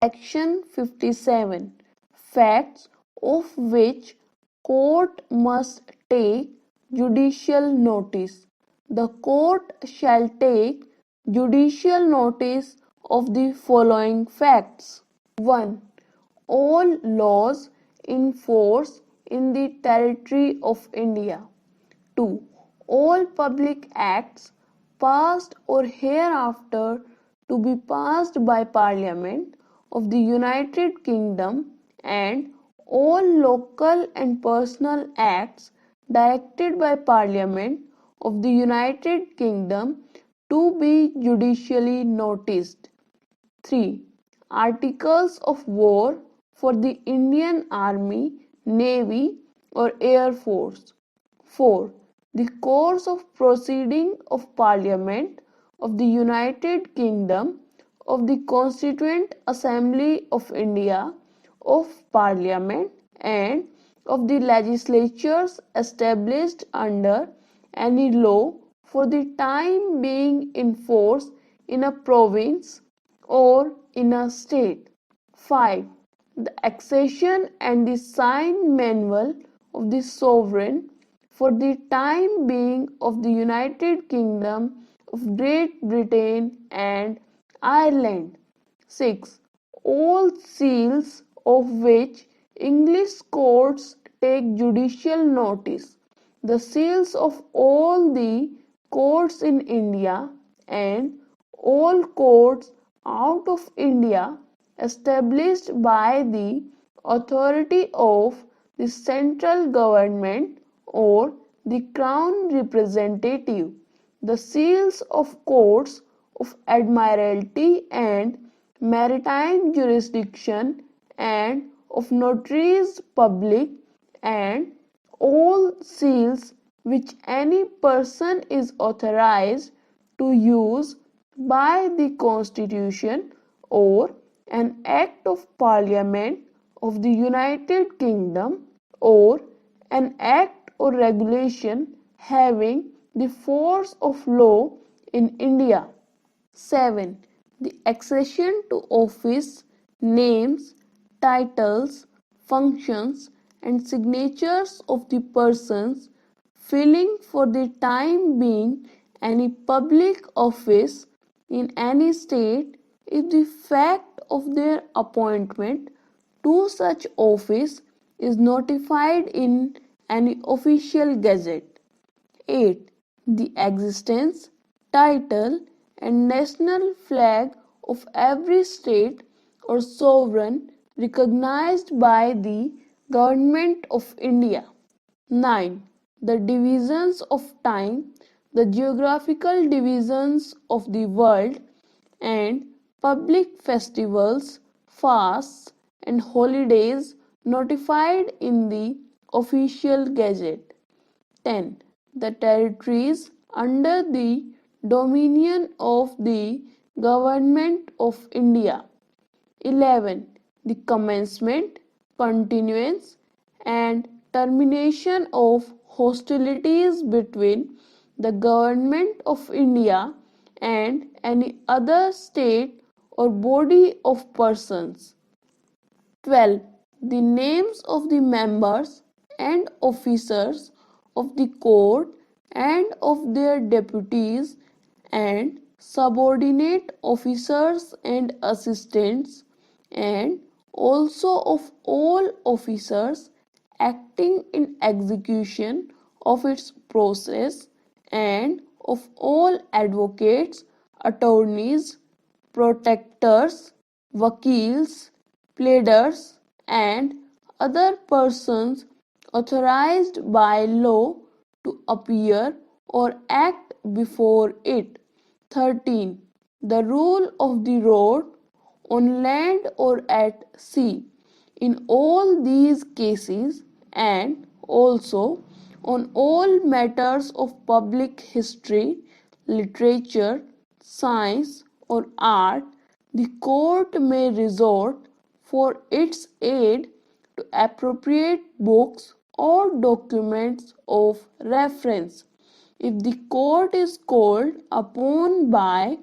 Section 57. Facts of which court must take judicial notice. The court shall take judicial notice of the following facts. 1. All laws in force in the territory of India. 2. All public acts passed or hereafter to be passed by Parliament of the United Kingdom and all local and personal acts directed by Parliament of the United Kingdom to be judicially noticed. 3. Articles of war for the Indian Army, Navy or Air Force. 4. The course of proceeding of Parliament of the United Kingdom, of the Constituent Assembly of India, of Parliament and of the legislatures established under any law for the time being in force in a province or in a state. 5. The accession and the sign manual of the sovereign for the time being of the United Kingdom of Great Britain and Ireland. 6. All seals of which English courts take judicial notice. The seals of all the courts in India and all courts out of India established by the authority of the central government or the crown representative. The seals of courts of admiralty and maritime jurisdiction and of notaries public and all seals which any person is authorized to use by the Constitution or an Act of Parliament of the United Kingdom or an Act or regulation having the force of law in India. 7. The accession to office, names, titles, functions and signatures of the persons filling for the time being any public office in any state if the fact of their appointment to such office is notified in any official gazette. 8. The existence, title and national flag of every state or sovereign recognized by the Government of India. 9. The divisions of time, the geographical divisions of the world and public festivals, fasts and holidays notified in the official gazette. 10. The territories under the dominion of the Government of India. 11. The commencement, continuance and termination of hostilities between the Government of India and any other state or body of persons. 12. The names of the members and officers of the court and of their deputies and subordinate officers and assistants and also of all officers acting in execution of its process and of all advocates, attorneys, protectors, vakils, pleaders and other persons authorized by law to appear or act before it. 13. The rule of the road on land or at sea. In all these cases and also on all matters of public history, literature, science or art, the court may resort for its aid to appropriate books or documents of reference. If the court is called upon by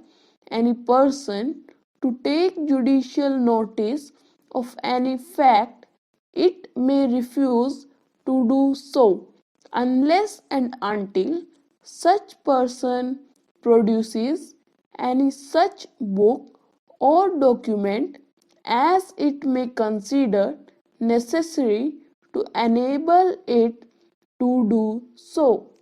any person to take judicial notice of any fact, it may refuse to do so unless and until such person produces any such book or document as it may consider necessary to enable it to do so.